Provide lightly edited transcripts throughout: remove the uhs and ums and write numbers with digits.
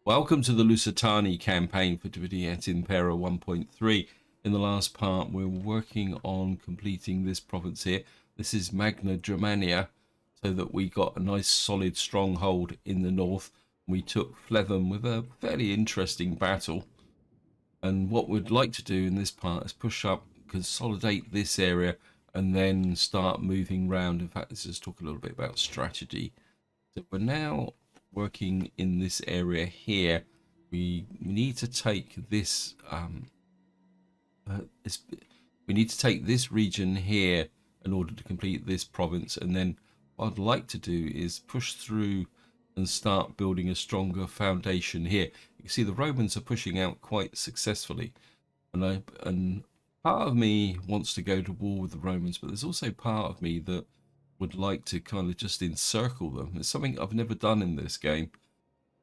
Welcome to the Lusitani Campaign for Et Impera 1.3. In the last part, we're working on completing this province here. This is Magna Germania, so that we got a nice solid stronghold in the north. We took Fletham with a fairly interesting battle. And what we'd like to do in this part is push up, consolidate this area, and then start moving around. In fact, let's just talk a little bit about strategy. So we're now working in this area here. We need to take this we need to take this region here in order to complete this province, and then what I'd like to do is push through and start building a stronger foundation here. You can see the Romans are pushing out quite successfully, and part of me wants to go to war with the Romans, but there's also part of me that would like to kind of just encircle them. It's something I've never done in this game,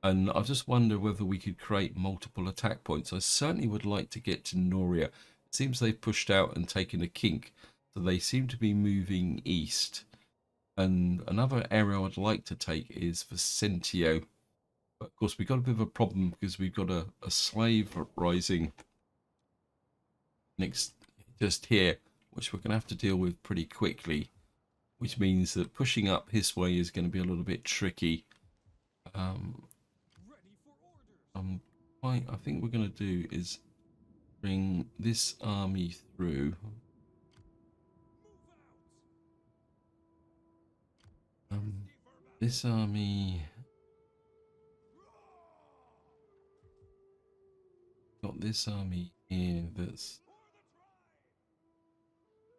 and I just wonder whether we could create multiple attack points. I certainly would like to get to Noria. It seems they've pushed out and taken a kink, so they seem to be moving east. And another area I'd like to take is Vicentio. But of course, we've got a bit of a problem because we've got a slave rising next just here, which we're going to have to deal with pretty quickly, which means that pushing up his way is going to be a little bit tricky. I think we're going to do is bring this army through. This army got this army here,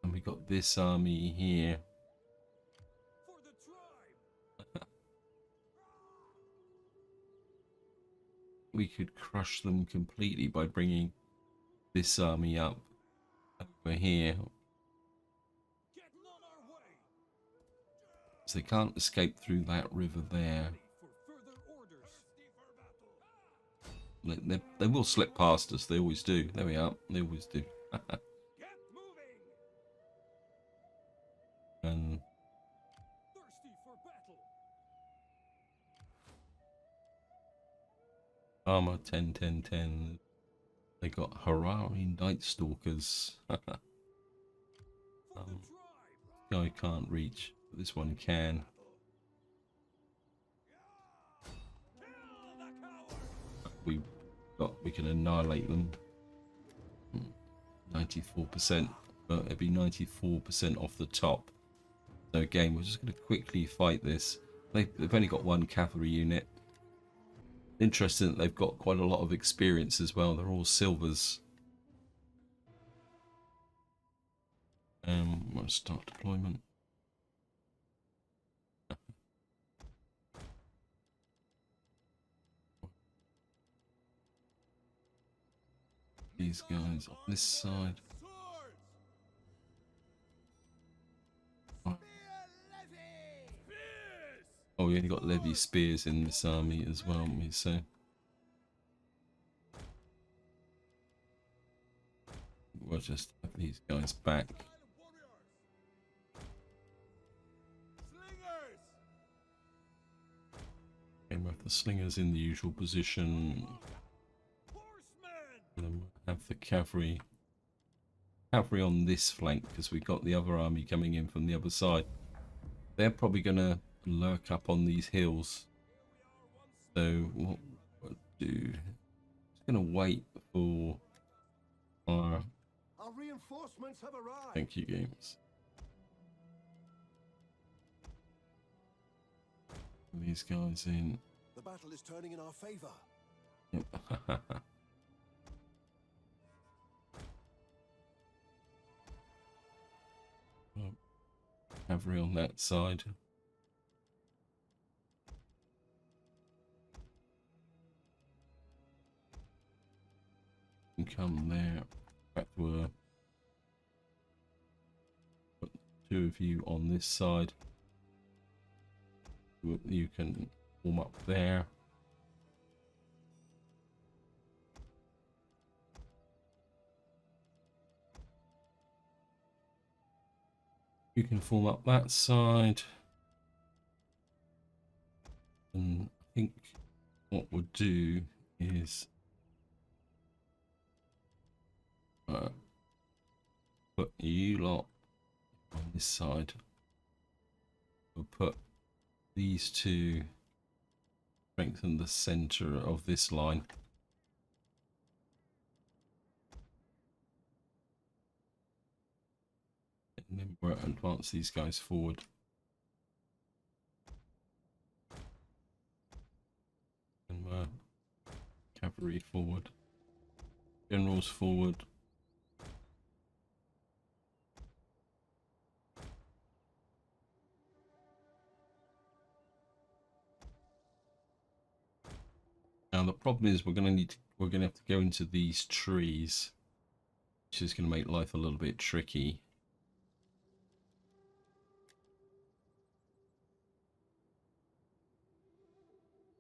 and we got this army here. We could crush them completely by bringing this army up over here. So they can't escape through that river there. They will slip past us. They always do. There we are. They always do. And armor 10, 10, 10. They got Harari Night Stalkers. Guy can't reach, but this one can. We can annihilate them. 94%, but it'd be 94% off the top. So again, we're just going to quickly fight this. They've only got one cavalry unit. Interesting that they've got quite a lot of experience as well. They're all silvers. Let's start deployment. These guys on this side. Oh, we only got levy spears in this army as well, haven't we? So we'll just have these guys back. Okay, we have the slingers in the usual position. And then we'll have the cavalry on this flank because we've got the other army coming in from the other side. They're probably going to lurk up on these hills. So what we'll do, just going to wait for our reinforcements have arrived. Thank you, games. These guys in. The battle is turning in our favor. Yep. Cavalry on that side. And come there. Back to put two of you on this side. You can warm up there. You can form up that side. And I think what we'll do is put you lot on this side. We'll put these two, strengthen the center of this line. And then we'll advance these guys forward. And cavalry forward. Generals forward. Now the problem is we're gonna have to go into these trees, which is gonna make life a little bit tricky.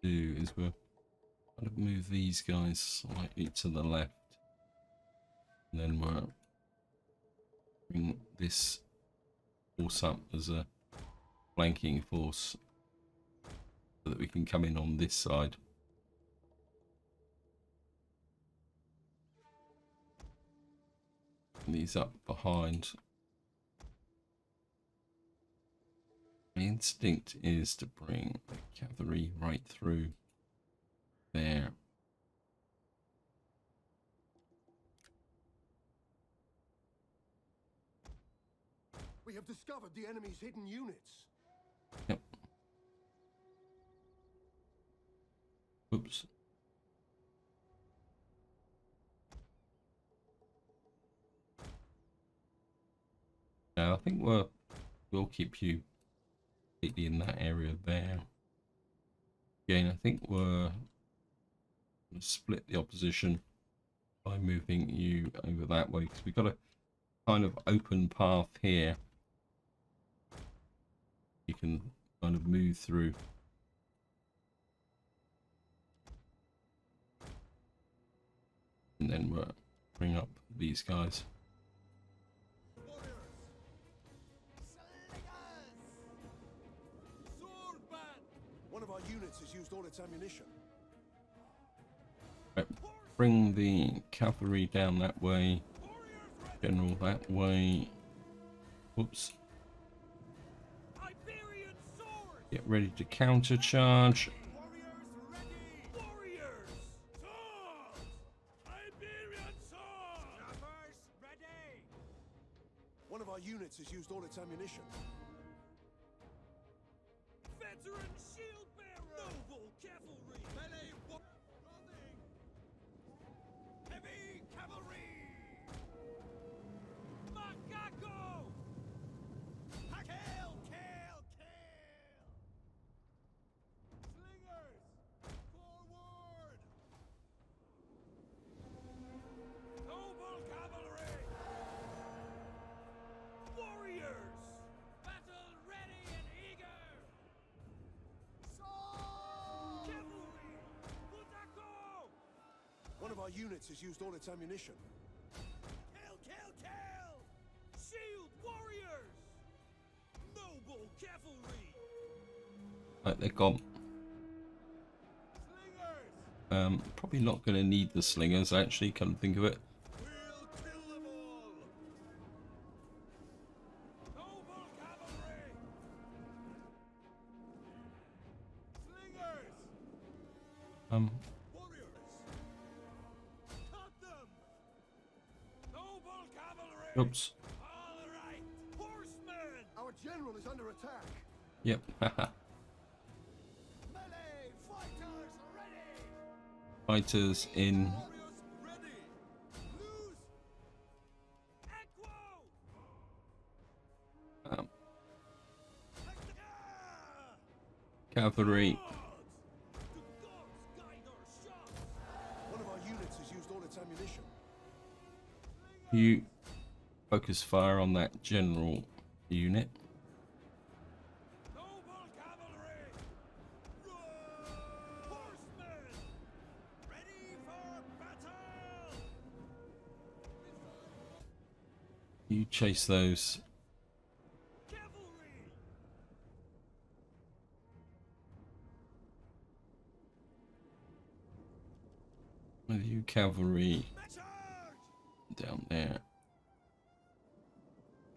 Do is we're going to move these guys slightly to the left, and then we'll bring this force up as a flanking force so that we can come in on this side. And these up behind. My instinct is to bring the cavalry right through there. We have discovered the enemy's hidden units. Yep. Oops. Now I think we'll keep you completely in that area there. Again, I think we're going to split the opposition by moving you over that way, because we've got a kind of open path here. You can kind of move through. And then we'll bring up these guys. One of our units has used all its ammunition. Right. Bring the cavalry down that way. General that way. Whoops. Get ready to counter charge. One of our units has used all its ammunition. Veteran shield bearer! Noble cavalry! Melee running! Heavy cavalry! Macaco! Kill! Kill! Kill! Slingers! Forward! Noble cavalry! Warriors! Battle ready and eager! Cavalry! Butako! One of our units has used all its ammunition. Kill, kill, kill! Shield warriors! Noble cavalry! Right, they're gone. Slingers! Probably not going to need the slingers, actually, come to think of it. We'll kill them all! Noble cavalry! Slingers! Warriors! Cut them! Noble cavalry! Oops. All right! Horsemen! Our general is under attack. Yep. Melee fighters ready! Fighters in. Warriors ready! Lose! Equo! Um, cavalry. The gods guide our shots! One of our units has used all its ammunition. You focus fire on that general unit. Noble cavalry! Horsemen! Ready for battle! You chase those. Cavalry! With you cavalry Charge! down there.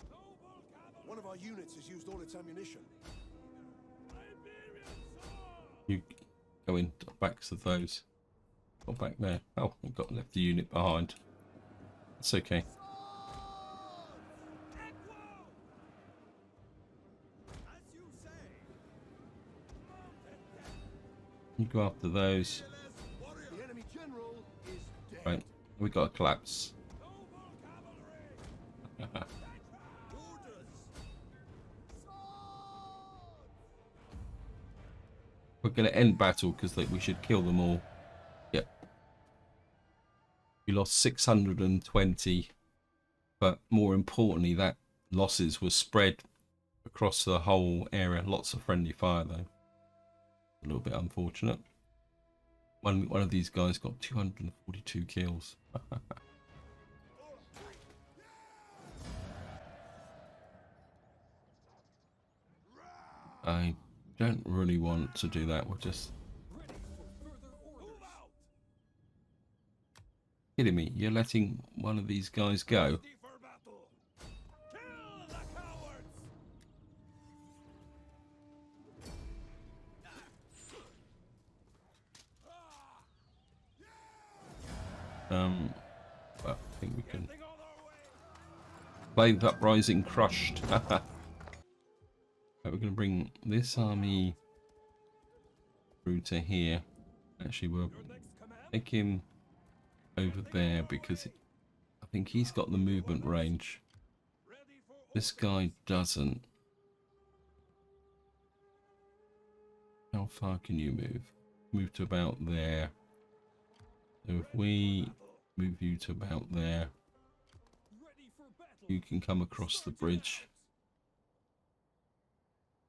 Noble cavalry! One of our units has used all its ammunition. Iberian sword! You go in back to those. Got back there. Oh, we got left the unit behind. It's okay. Equo! As you say. Mounted death. You go after those. Warrior! The enemy general is dead. Right, we got a collapse. Noble cavalry! Orders! We're going to end battle because we should kill them all. Yep. We lost 620, but more importantly, that losses were spread across the whole area. Lots of friendly fire, though. A little bit unfortunate. One of these guys got 242 kills. I don't really want to do that. We'll just... Move out! Kidding me? You're letting one of these guys go? Ready for battle! Kill the cowards! Well, I think we can... Getting on our way! Flame uprising crushed. Right, we're going to bring this army through to here. Actually, we'll Your next command? take him over there because I think he's got the movement range. Ready for This guy doesn't. How far can you move? Move to about there. So if we move you to about there, ready for battle! you can come across the bridge.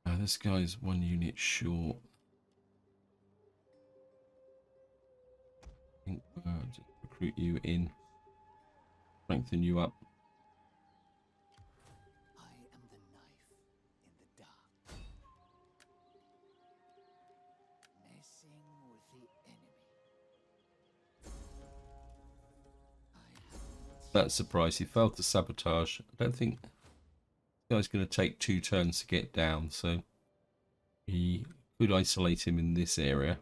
Now this guy's one unit short. I think just recruit you in, strengthen you up. I am the knife in the dark. Messing with the enemy. That's a surprise. He failed to sabotage. I don't think this guy's going to take 2 turns to get down, so we could isolate him in this area.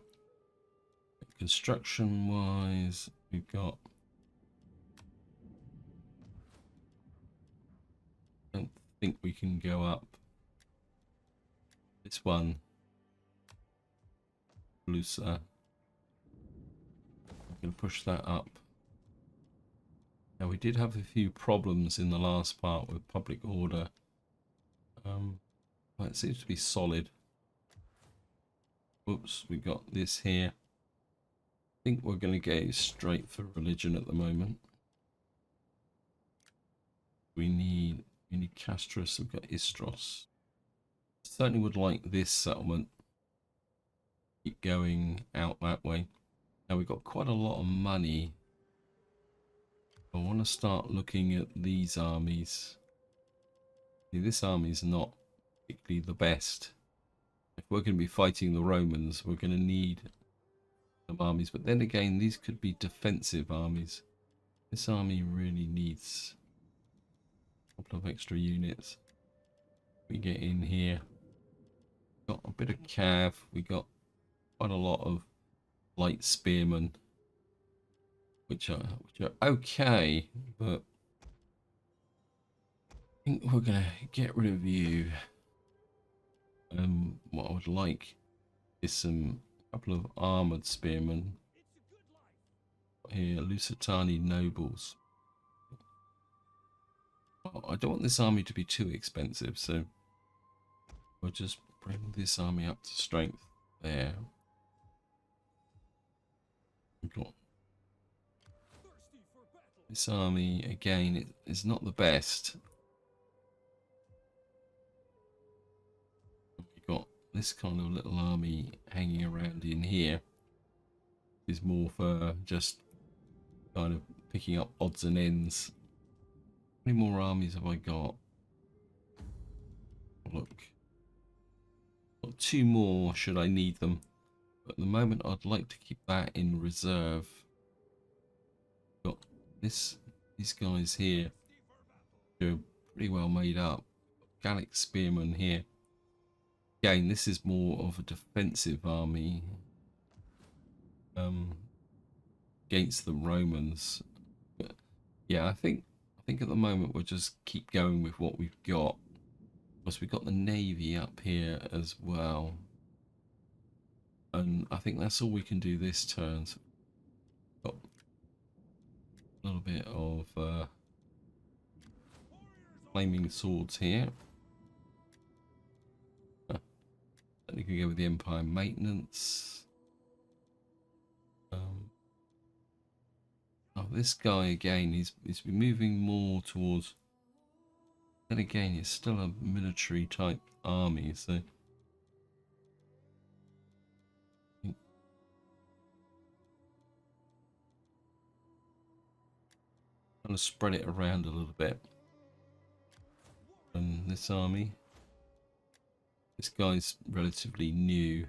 Construction wise, we've got... I don't think we can go up. This one, Lusa. I'm going to push that up. Now we did have a few problems in the last part with public order. But it seems to be solid. Oops, we got this here. I think we're going to go straight for religion at the moment. We need Castros, we've got Istros. Certainly would like this settlement. Keep going out that way. Now we've got quite a lot of money. I want to start looking at these armies. See, this army is not particularly the best. If we're going to be fighting the Romans, we're going to need some armies. But then again, these could be defensive armies. This army really needs a couple of extra units. We get in here. Got a bit of cav. We got quite a lot of light spearmen, which are okay, but I think we're gonna get rid of you. What I would like is a couple of armored spearmen. Here, Lusitani nobles. Well, I don't want this army to be too expensive, so we'll just bring this army up to strength there. We've got this army again. It's not the best. We've got this kind of little army hanging around in here. Is more for just kind of picking up odds and ends. How many more armies have I got? Look, got 2 more should I need them. But at the moment, I'd like to keep that in reserve. These guys here, they're pretty well made up. Gallic spearmen here. Again, this is more of a defensive army against the Romans. But yeah, I think at the moment we'll just keep going with what we've got. Plus we've got the navy up here as well, and I think that's all we can do this turn. So got a little bit of flaming swords here. Then you can go with the Empire maintenance. Oh, this guy again, he's been moving more towards. Then again, it's still a military type army, so kind of spread it around a little bit. And this army, this guy's relatively new.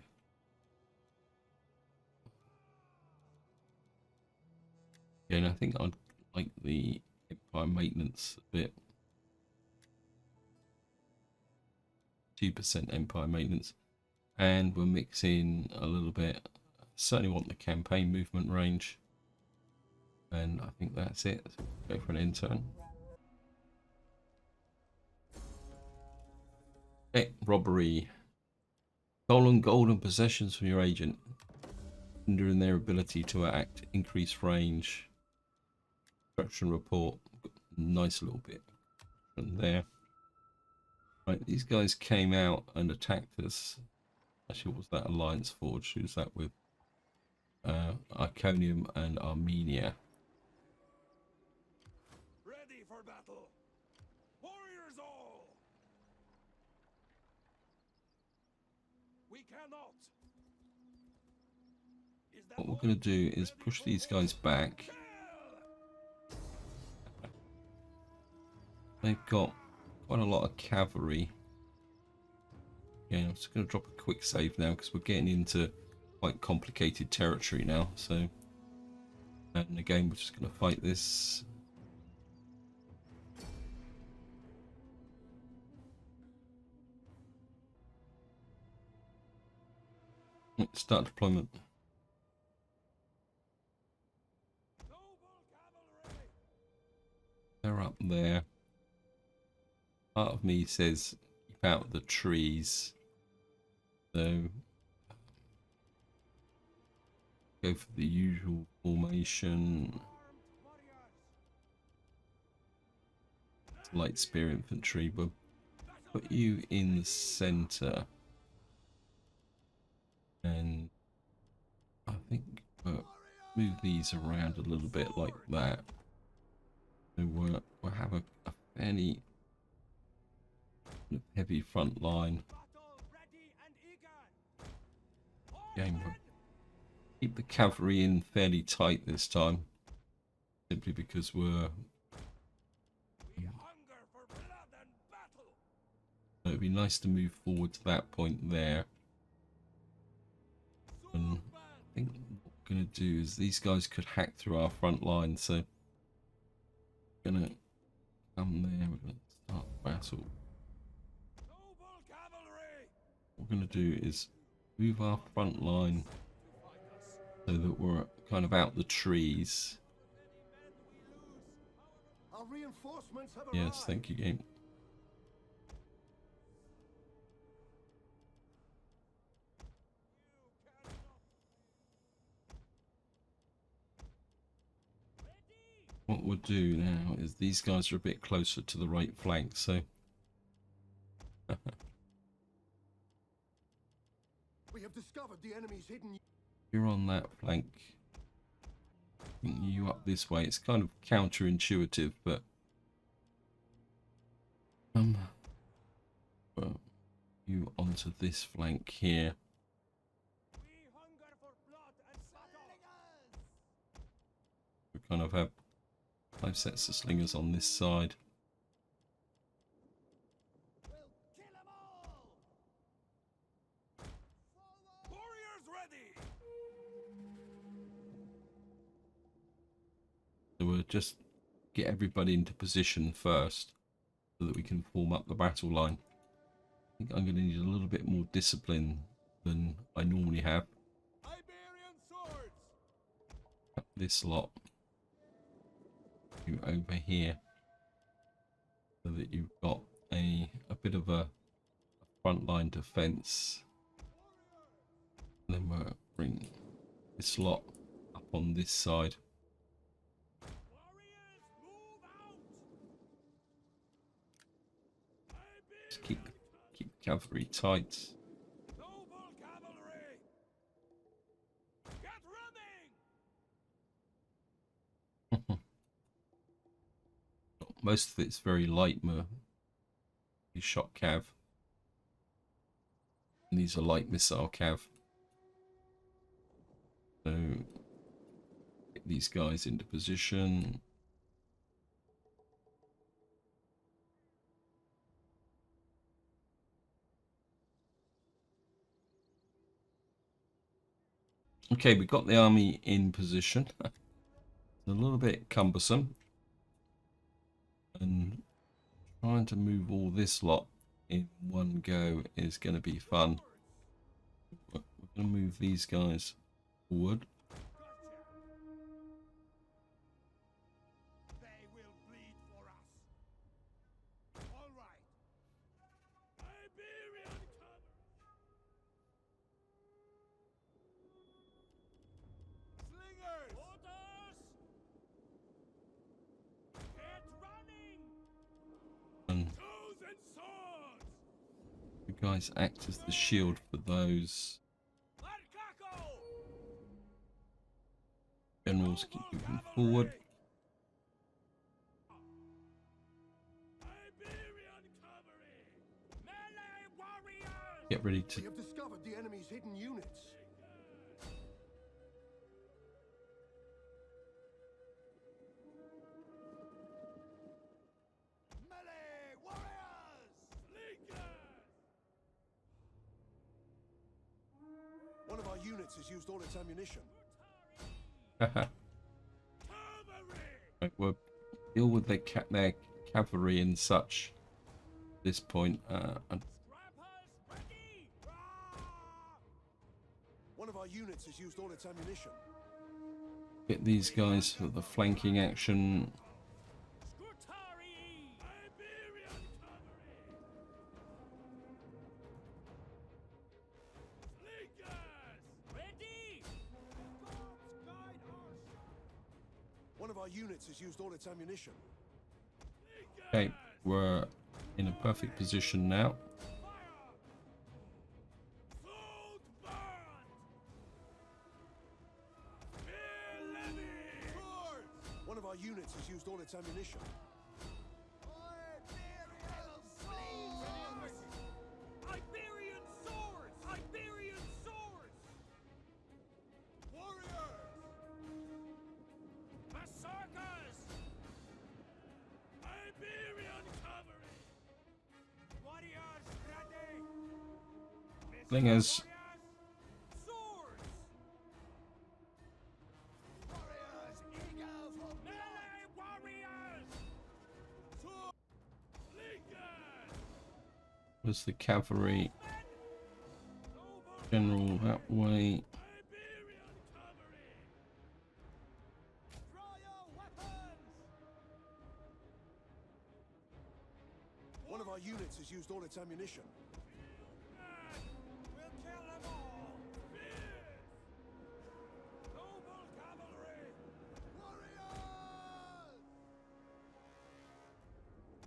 And I think I'd like the Empire maintenance a bit. 2% Empire maintenance, and we'll mix in a little bit. Certainly want the campaign movement range, and I think that's it. So go for an intern. Okay, robbery. Stolen gold and possessions from your agent, hindering their ability to act. Increase range. Construction report. Nice little bit from there. Right, these guys came out and attacked us. Actually, what was that? Alliance Forge. Who's that with? Iconium and Armenia. Ready for battle. Warriors all. We cannot. Is that What we're going to do is push these guys back. They've got quite a lot of cavalry. Yeah, I'm just going to drop a quick save now because we're getting into quite complicated territory now. So, and again, we're just going to fight this. Start deployment. They're up there. Part of me says keep out of the trees. So go for the usual formation. Light spear infantry, but put you in the center. And I think we'll move these around a little bit like that. So we'll have a fairly heavy front line. Again, we'll keep the cavalry in fairly tight this time, simply because we're. So it'd be nice to move forward to that point there. And I think what we're going to do is these guys could hack through our front line, so we're going to come there, we're going to start the battle. What we're going to do is move our front line so that we're kind of out the trees. Our reinforcements have Yes, arrived. thank you, game. What we'll do now is these guys are a bit closer to the right flank, so We have discovered the enemy's hidden. you're on that flank. You up this way. It's kind of counterintuitive, but well, you onto this flank here. We hunger for blood and slaughter. We kind of have 5 sets of slingers on this side. Kill them all. Warriors ready. So we're just get everybody into position first so that we can form up the battle line. I think I'm going to need a little bit more discipline than I normally have. Iberian swords. This lot you over here so that you've got a bit of a front line defense. And then we'll bring this lot up on this side. Warriors, move out. Just keep cavalry tight. Noble cavalry. Get running. Most of it's very light shot cav. And these are light missile cav. So get these guys into position. Okay, we got the army in position. It's a little bit cumbersome. And trying to move all this lot in one go is going to be fun. We're going to move these guys forward. They will bleed for us. All right. Iberian cavalry. Slingers. Orders. Get running. And Chosen swords. you guys act as the shield for those Marcaco. generals. Keep moving forward. Iberian cavalry. Melee warriors. Get ready We to have discovered the enemy's hidden units. Melee warriors. Slingers. One of our units has used all its ammunition. Cavalry. Right, we'll deal with their cavalry and such at this point. And Scrappers ready. One of our units has used all its ammunition. get these guys for the flanking action. Scutari. Iberian cavalry. Slingers. Ready. Gods guide us. One of our units has used all its ammunition. Okay, we're in a perfect position now. Fire. Sword burn. Spear levy. Swords. One of our units has used all its ammunition. Iberian swords! Iberian swords! Warriors! Berserkers! Iberian cavalry! Warriors ready! Slingers. Warriors! Swords! Warriors eager for melee warriors! Swords! Slingers! Was the cavalry Noble general that way? Iberian cavalry! Draw your weapons! One of our units has used all its ammunition. We'll kill them all! Spears! Noble cavalry! Warriors!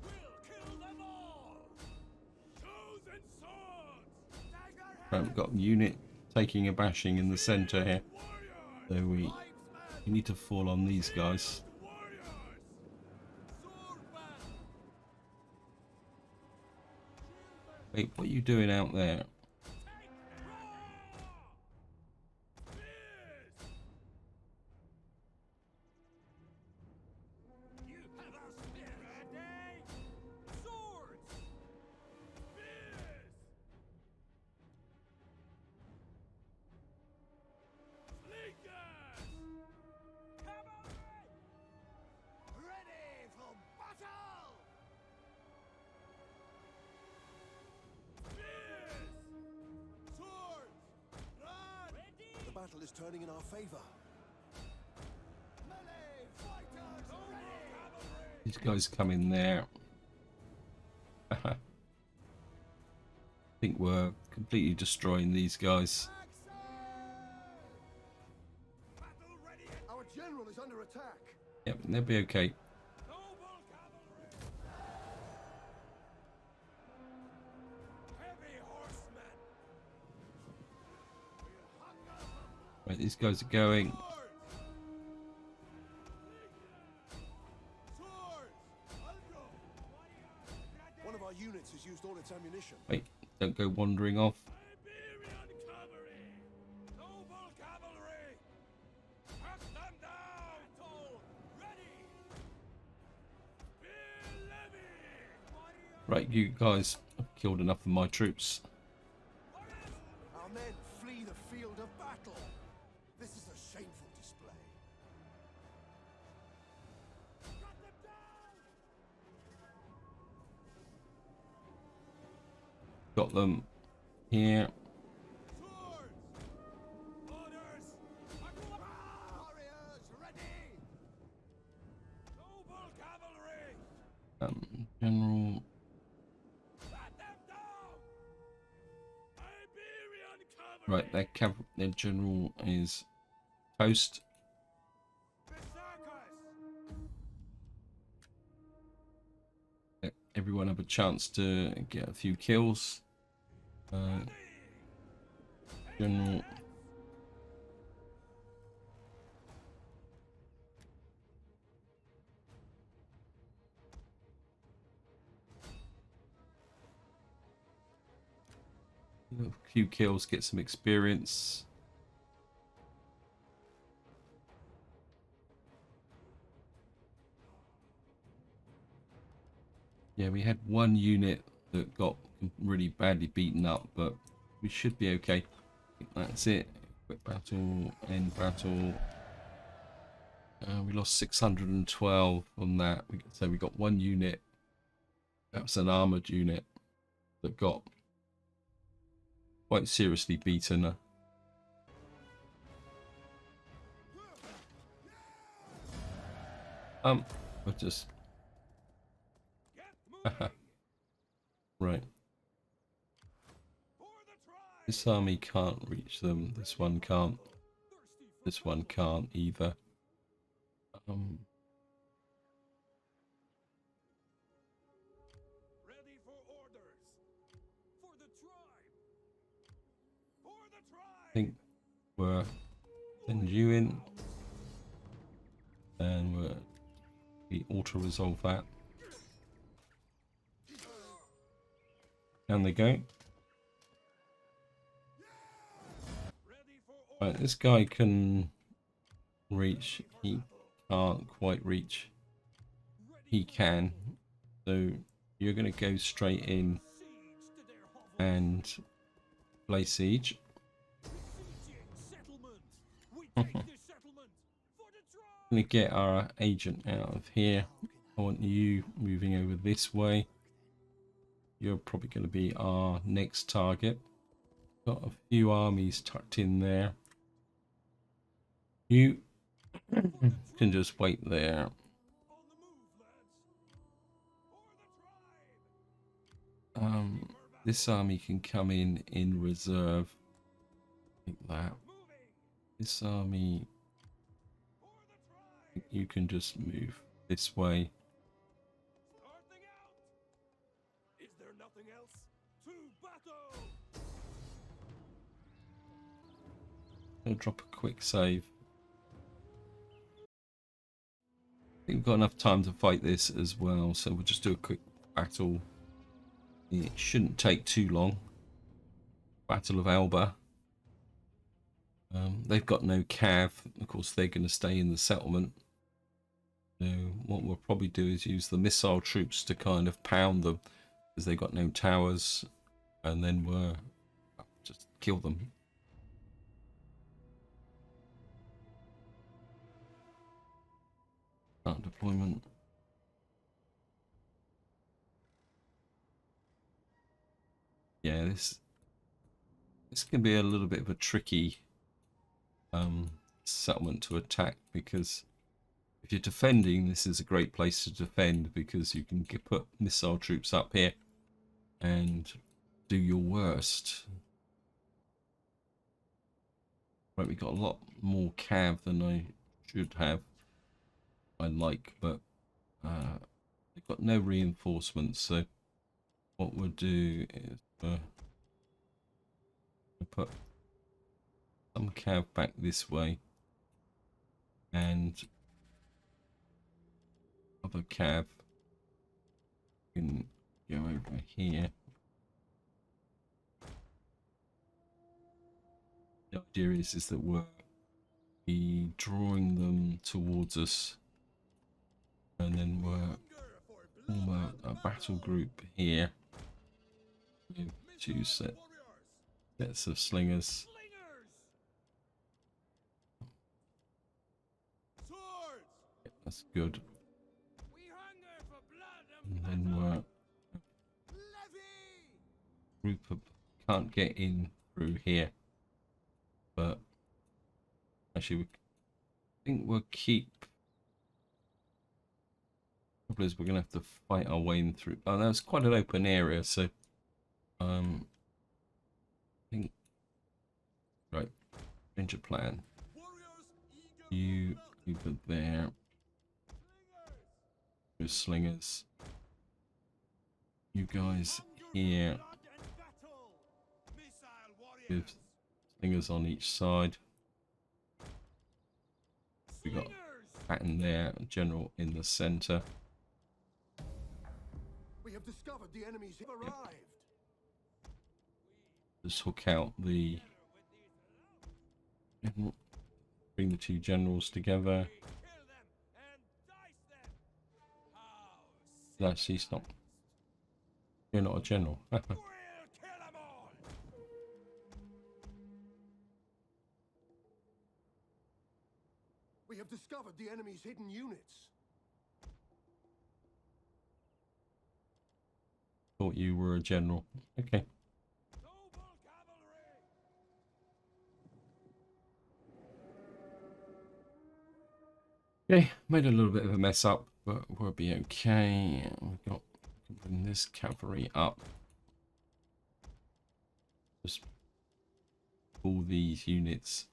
We'll kill them all! Chosen swords! Dagger Right, we've got a unit taking a bashing in the center here. warriors! So we need to fall on these guys. Warriors! Swordman! Wait, what are you doing out there? Take roar! Spears! You have our spear ready! Swords! Spears! Slingers! Cavalry! Ready! is turning in our favor. Melee fighters ready! These guys come in there. I think we're completely destroying these guys. Battle ready! Our general is under attack. Yep, they'll be okay. Noble cavalry! Heavy horsemen! Right, these guys are going. One of our units has used all its ammunition. Wait, don't go wandering off. Iberian cavalry! Noble cavalry! Cut them down! Battle ready! Spear levy! Right, you guys have killed enough of my troops. Our men flee the field of battle. This is a shameful display. Cut them down! Got them here. Swords! Orders! Warriors ready! Noble cavalry! General. Cut them down! Iberian cavalry! Right, their general is toast. Berserkers! Let everyone have a chance to get a few kills. General. A few kills, get some experience. Yeah, we had one unit that got really badly beaten up, but we should be okay. I think that's it. Quick battle, end battle. We lost 612 on that. So we got one unit. That was an armored unit that got quite seriously beaten. We're just Get moving! right. For the tribe! This army can't reach them. This one can't. This one can't either. Ready for orders! For the tribe! For the I tribe! think we're send you in, and we auto resolve that. Down they go. Ready for Right, this guy can reach. He can't quite reach. He can. So you're going to go straight in siege to their hovel! and play siege. Besieging settlement! We take this settlement! For the tribe! Going to get our agent out of here. I want you moving over this way. You're probably going to be our next target. Got a few armies tucked in there. You can just wait there. On the move, lads! For the tribe! This army can come in reserve. Like that. Moving! This army, For the tribe! you can just move this way. Starting out! Is there nothing else? To battle! I'll drop a quick save. I think we've got enough time to fight this as well, so we'll just do a quick battle. It shouldn't take too long. Battle of Alba. They've got no cav. Of course, they're going to stay in the settlement. So what we'll probably do is use the missile troops to kind of pound them, because they've got no towers, and then we'll just kill them. Start deployment. Yeah, this can be a little bit of a tricky settlement to attack, because if you're defending, this is a great place to defend because you can put missile troops up here and do your worst. Right, we got a lot more cav than I should have. I like, but they've got no reinforcements, so what we'll do is we'll put some cav back this way and other cav can go over here. The idea is that we'll be drawing them towards us, and then we'll form a battle group here with 2 sets of slingers. Yeah, that's good. And then we'll group up, can't get in through here, but actually I think we'll keep. Problem is we're gonna have to fight our way in through. Oh, that's quite an open area, so I think, right, change of plan. You over there with slingers, you guys here with slingers on each side. We got pattern there, general in the center. We have discovered the enemies have arrived. Just hook out the general, bring the 2 generals together. Actually, stop. You're not a general. We have discovered the enemy's hidden units. Thought you were a general. Okay. Okay, made a little bit of a mess up, but we'll be okay. We've got to bring this cavalry up. Just pull these units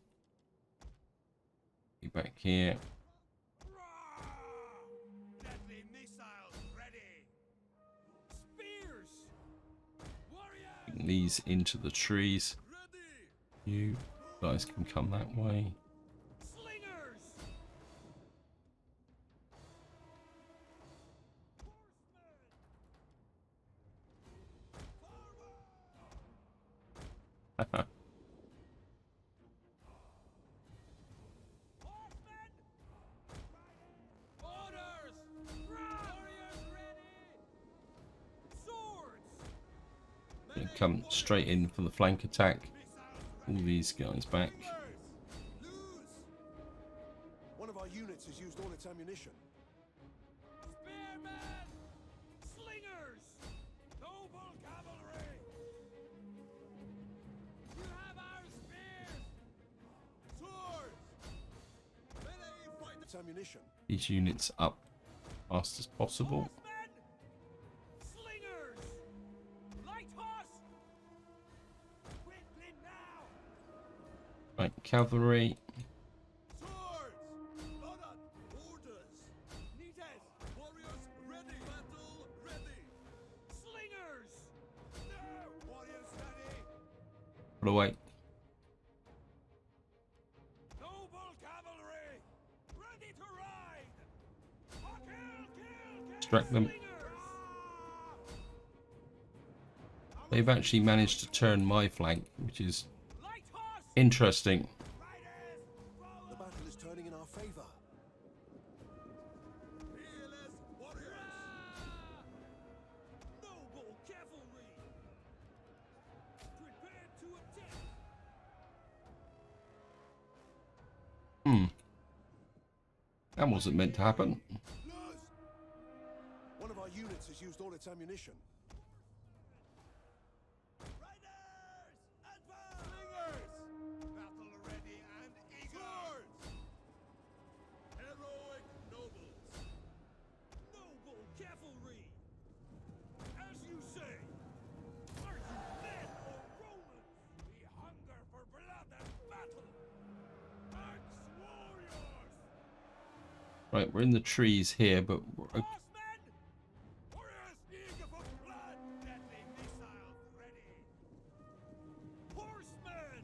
back here. Bring these into the trees. You guys can come that way. Come straight in for the flank attack. All these guys back. One of our units has used all its ammunition. Spearmen! Slingers! Noble cavalry! You have our spears! Swords! Melee fight Its ammunition. These units up fast as possible. Right, cavalry. Swords! Loaded! Orders! Needed! Warriors ready! Battle ready! Slingers! No! Warriors ready! Put away. Noble cavalry! Ready to ride! Oh, kill! Distract them. They've actually managed to turn my flank, which is interesting. The battle is turning in our favor. Fearless warriors! Noble cavalry! Prepare to attack! That wasn't meant to happen. One of our units has used all its ammunition. Riders! Advance! Slingers! Battle ready and eager! Right, we're in the trees here, but we're, Horsemen! Warriors, eager for blood! Deadly missiles ready! Horsemen!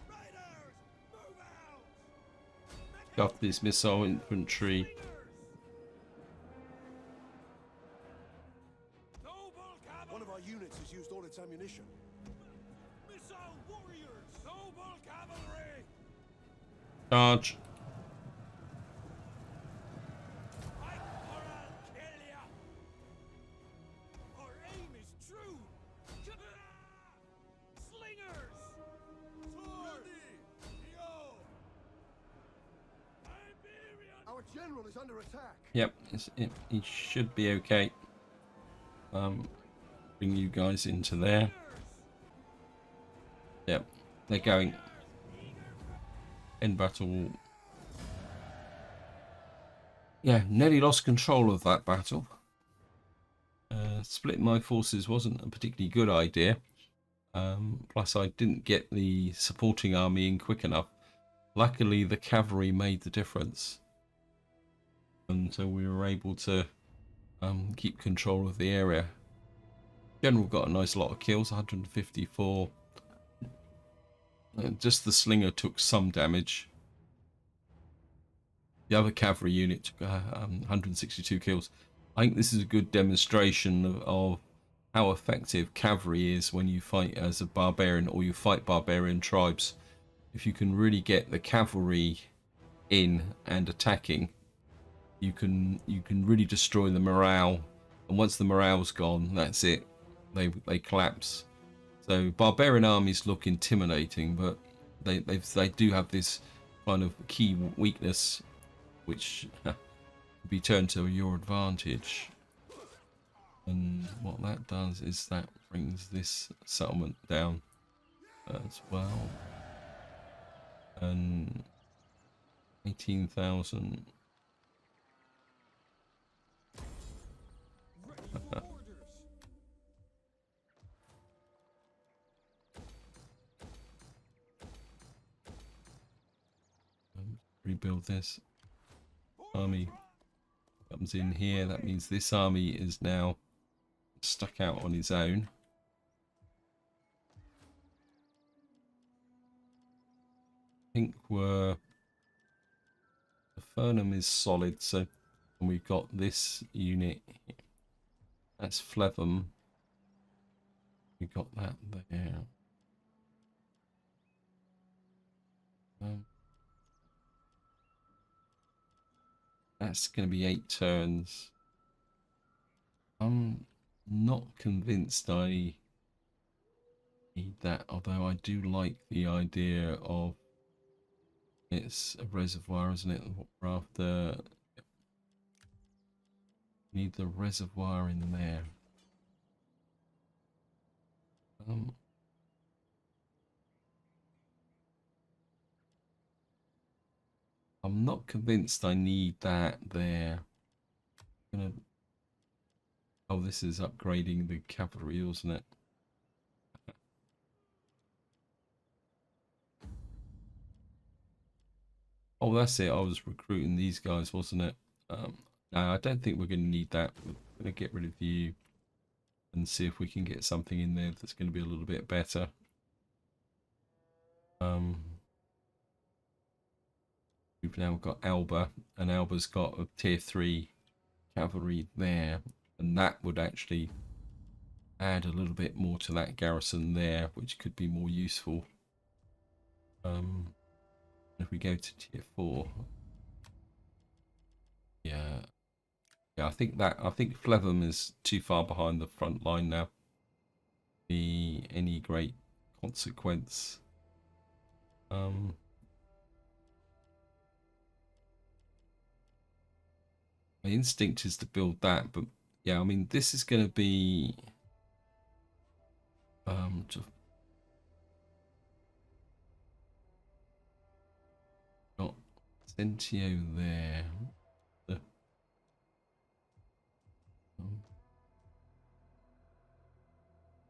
Riders, move out! got this missile infantry. Noble One of cavalry! our units has used all its ammunition. Missile warriors! Noble cavalry! Charge. Fight or I'll kill ya! Our aim is true! Slingers! Sword! Iberian! Our general is under attack. Yep, he should be okay. Bring you guys into there. Yep, they're going. End battle. Yeah, nearly lost control of that battle. Splitting my forces wasn't a particularly good idea. Plus, I didn't get the supporting army in quick enough. Luckily, the cavalry made the difference. And so we were able to keep control of the area. General got a nice lot of kills, 154. Just the slinger took some damage. The other cavalry unit took 162 kills. I think this is a good demonstration of how effective cavalry is when you fight as a barbarian or you fight barbarian tribes. If you can really get the cavalry in and attacking, you can really destroy the morale. And once the morale's gone, that's it. They collapse. So barbarian armies look intimidating, but they do have this kind of key weakness, which could be turned to your advantage. And what that does is that brings this settlement down as well. And 18,000. Ready for orders! Rebuild this. Army comes in here. That means this army is now stuck out on his own. I think the Furnham is solid, so and we've got this unit. That's Flevum. We got that there. That's going to be 8 turns. I'm not convinced I need that, although I do like the idea of it's a reservoir, isn't it? We're after. Need the reservoir in there. I'm not convinced I need that there. Oh, this is upgrading the cavalry, isn't it? Oh, that's it. I was recruiting these guys, wasn't it? No, I don't think we're going to need that. We're going to get rid of you and see if we can get something in there that's going to be a little bit better. We've now got Alba, and Alba's got a tier 3 cavalry there, and that would actually add a little bit more to that garrison there, which could be more useful. If we go to tier 4, yeah, I think Flevum is too far behind the front line now. Be any great consequence. My instinct is to build that, but yeah, I mean, this is going to be got Centio there.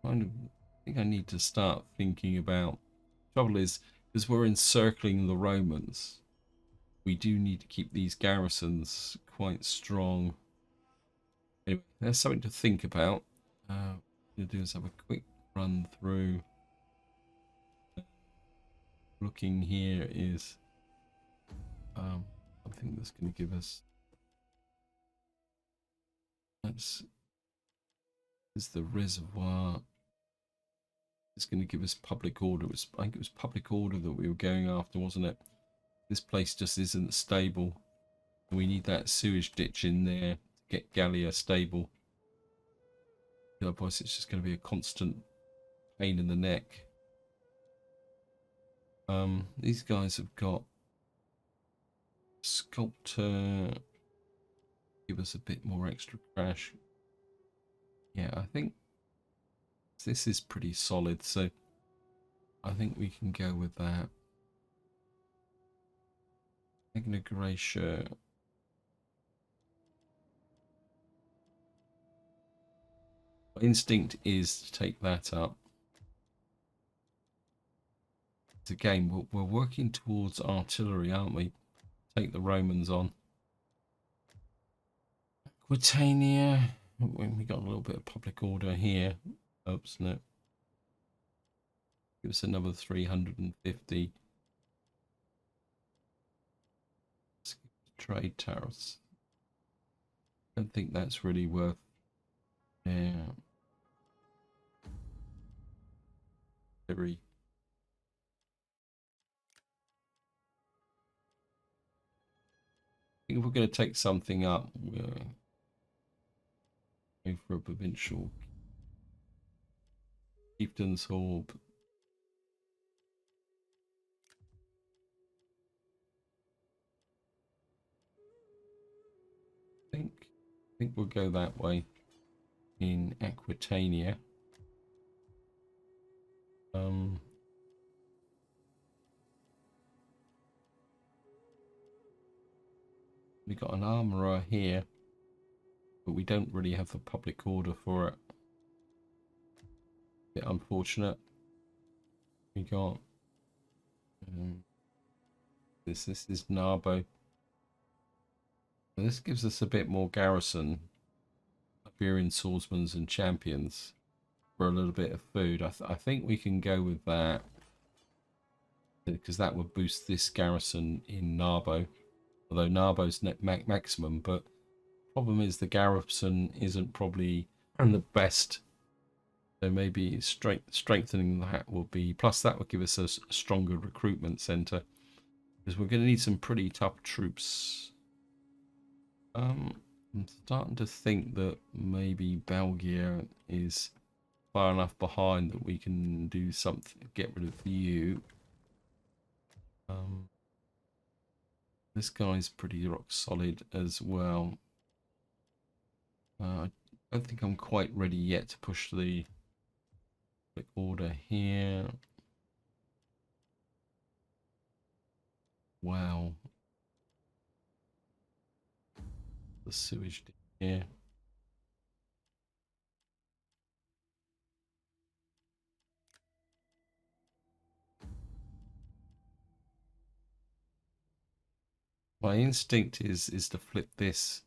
I think I need to start thinking about. Trouble is, because we're encircling the Romans, we do need to keep these garrisons quite strong. Anyway, there's something to think about. What I'm going to do is have a quick run through. Looking here is something that's going to give us. This is the reservoir. It's going to give us public order. I think it was public order that we were going after, wasn't it? This place just isn't stable. We need that sewage ditch in there to get Gallia stable. Otherwise, it's just going to be a constant pain in the neck. These guys have got sculptor. Give us a bit more extra cash. Yeah, I think this is pretty solid, so I think we can go with that. Magna Gracia. Instinct is to take that up. Again, we're working towards artillery, aren't we? Take the Romans on. Aquitania. We got a little bit of public order here. Oops, no. Give us another 350. Trade tariffs. I don't think that's really worth. Yeah. Very. I think if we're going to take something up, we're going for a provincial chieftain's orb. I think we'll go that way in Aquitania. We got an armorer here, but we don't really have the public order for it. Bit unfortunate. We got this is Narbo. This gives us a bit more garrison, Barbarian swordsmen and champions, for a little bit of food. I think we can go with that, because that would boost this garrison in Narbo. Although Narbo's net maximum, but problem is the garrison isn't probably the best. So maybe strengthening that will be. Plus that would give us a stronger recruitment centre, because we're going to need some pretty tough troops. I'm starting to think that maybe Belgium is far enough behind that we can do something. Get rid of you. This guy's pretty rock solid as well. I don't think I'm quite ready yet to push the order here. Wow. The sewage here. My instinct is to flip this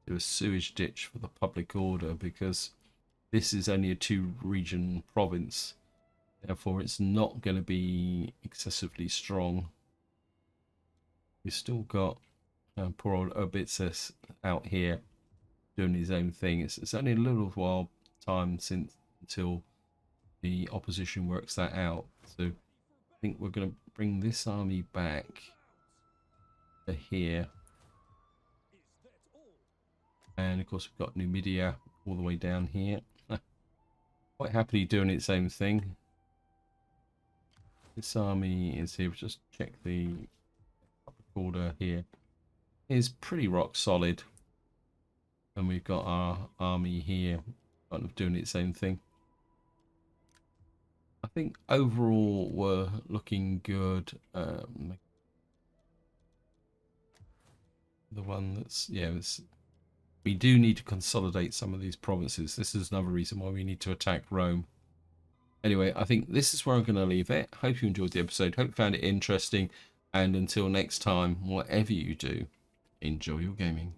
to a sewage ditch for the public order, because this is only a 2-region province. Therefore, it's not going to be excessively strong. We've still got poor old Obitsus out here doing his own thing. It's only a little while time until the opposition works that out. So I think we're going to bring this army back to here. And of course we've got Numidia all the way down here. Quite happily doing its own thing. This army is here. Just check the order here. Is pretty rock solid. And we've got our army here kind of doing its own thing. I think overall we're looking good. The one that's, yeah, we do need to consolidate some of these provinces. This is another reason why we need to attack Rome. Anyway, I think this is where I'm going to leave it. Hope you enjoyed the episode. Hope you found it interesting. And until next time, whatever you do, enjoy your gaming.